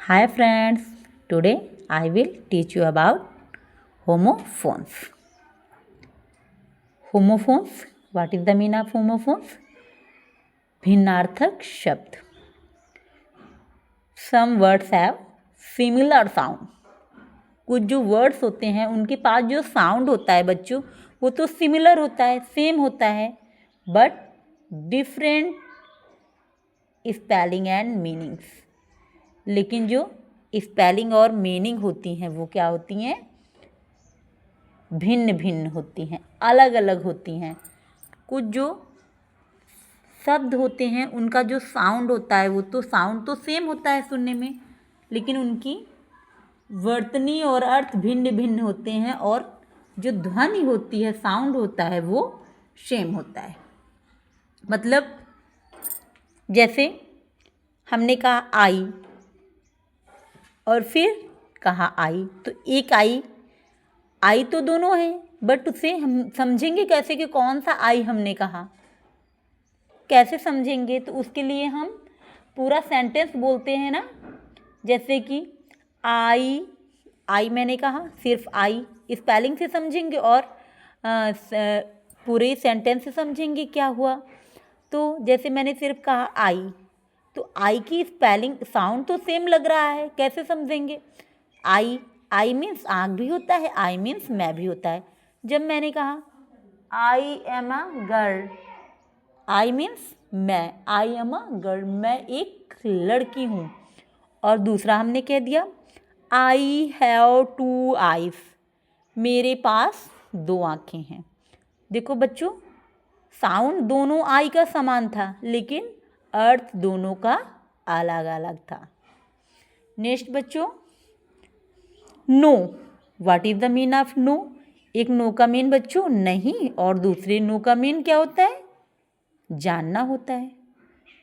Hi friends, today I will teach you about homophones. Homophones, what is the meaning of homophones? भिन्नार्थक शब्द. Some words have similar sound. कुछ जो words होते हैं उनके पास जो sound होता है बच्चों वो तो सिमिलर होता है, सेम होता है, but different spelling and meanings. लेकिन जो स्पेलिंग और मीनिंग होती हैं वो क्या होती हैं? भिन्न भिन्न होती हैं, अलग अलग होती हैं. कुछ जो शब्द होते हैं उनका जो साउंड होता है वो तो साउंड तो सेम होता है सुनने में, लेकिन उनकी वर्तनी और अर्थ भिन्न भिन्न होते हैं और जो ध्वनि होती है, साउंड होता है वो सेम होता है. मतलब जैसे हमने कहा आई और फिर कहा आई, तो एक आई तो दोनों है, बट उसे हम समझेंगे कैसे कि कौन सा आई हमने कहा, कैसे समझेंगे? तो उसके लिए हम पूरा सेंटेंस बोलते हैं ना. जैसे कि आई मैंने कहा, सिर्फ आई स्पेलिंग से समझेंगे और पूरे सेंटेंस से समझेंगे क्या हुआ. तो जैसे मैंने सिर्फ कहा आई, तो आई की स्पेलिंग साउंड तो सेम लग रहा है, कैसे समझेंगे? आई मीन्स आँख भी होता है, आई मीन्स मैं भी होता है. जब मैंने कहा I am a girl, I means मैं, आई एम अ गर्ल, मैं एक लड़की हूँ. और दूसरा हमने कह दिया आई हैव 2 आइज, मेरे पास 2 आँखें हैं. देखो बच्चों, साउंड दोनों आई का समान था लेकिन अर्थ दोनों का अलग अलग था. नेक्स्ट बच्चों, no. What is the mean of no? एक नो का मीन बच्चों नहीं, और दूसरे नो का मीन क्या होता है? जानना होता है.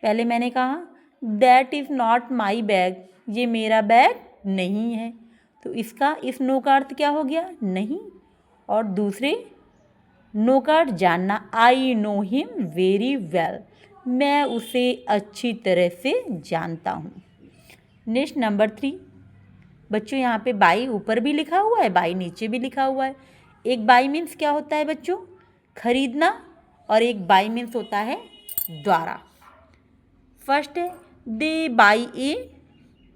पहले मैंने कहा that is not my bag, ये मेरा बैग नहीं है, तो इसका इस नो का अर्थ क्या हो गया? नहीं. और दूसरे नो का अर्थ जानना, I know him very well, मैं उसे अच्छी तरह से जानता हूँ. नेक्स्ट नंबर 3 बच्चों, यहाँ पे बाई ऊपर भी लिखा हुआ है, बाई नीचे भी लिखा हुआ है. एक बाई मीन्स क्या होता है बच्चों? खरीदना, और एक बाई मीन्स होता है द्वारा. फर्स्ट है दे बाई ए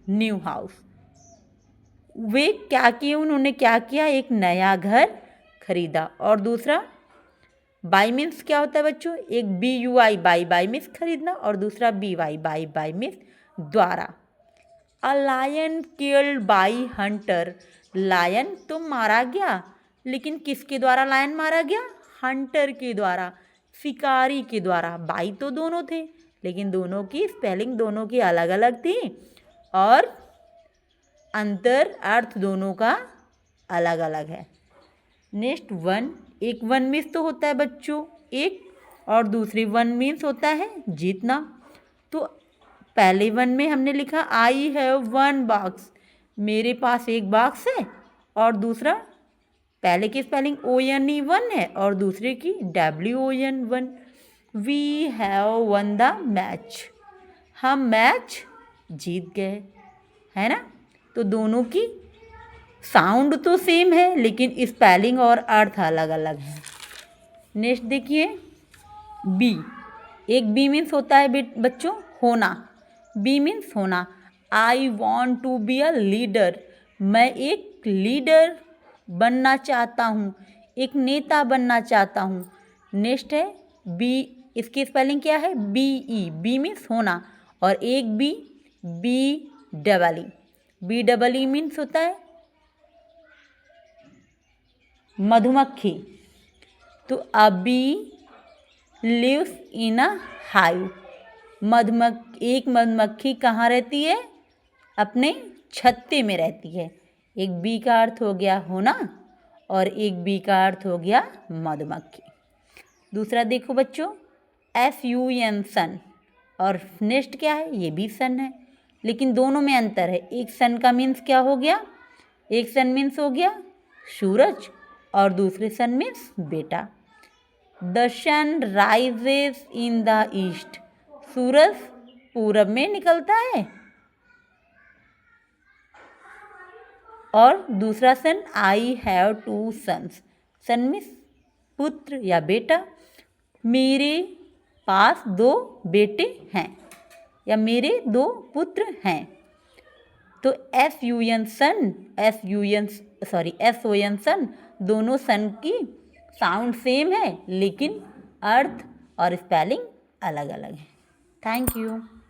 न्यू हाउस, वे क्या किए, उन्होंने क्या किया? एक नया घर खरीदा. और दूसरा बाई मीन्स क्या होता है बच्चों? एक B U Y buy means खरीदना, और दूसरा बी वाई बाई मीन्स द्वारा. A lion killed by hunter, lion तो मारा गया, लेकिन किसके द्वारा लायन मारा गया? हंटर के द्वारा, शिकारी के द्वारा. बाई तो दोनों थे लेकिन दोनों की स्पेलिंग दोनों की अलग अलग थी और अंतर अर्थ दोनों का अलग अलग है. नेक्स्ट वन, एक वन मीन्स तो होता है बच्चों एक, और दूसरी वन मीन्स होता है जीतना. तो पहले वन में हमने लिखा आई हैव 1 बॉक्स, मेरे पास एक बॉक्स है, और दूसरा पहले की स्पेलिंग ONE 1 है और दूसरे की WON 1. We have won the match, हम मैच जीत गए, है ना. तो दोनों की साउंड तो सेम है लेकिन स्पेलिंग और अर्थ अलग अलग है. नेक्स्ट देखिए बी. एक बी मीन्स होता है बच्चों होना, बी मीन्स होना. I want to be a leader, मैं एक लीडर बनना चाहता हूँ, एक नेता बनना चाहता हूँ. नेक्स्ट है बी, इसकी स्पेलिंग क्या है? BE, बी मीन्स होना, और एक BEE मीन्स होता है मधुमक्खी. तो अबी लिव्स इन अ हाइव, एक मधुमक्खी कहाँ रहती है? अपने छत्ते में रहती है. एक बी का अर्थ हो गया होना और एक बी का अर्थ हो गया मधुमक्खी. दूसरा देखो बच्चों SUN सन, और नेक्स्ट क्या है? ये भी सन है लेकिन दोनों में अंतर है. एक सन का मीन्स क्या हो गया? एक सन मीन्स हो गया सूरज और दूसरे सन मीन्स बेटा. The sun rises in the east, सूरज पूरब में निकलता है और दूसरा son I have 2 sons. Son means पुत्र या बेटा। मेरे पास 2 बेटे हैं या मेरे 2 पुत्र हैं। तो SUN सन, SON सन, दोनों सन की साउंड सेम है लेकिन अर्थ और स्पेलिंग अलग अलग है। Thank you.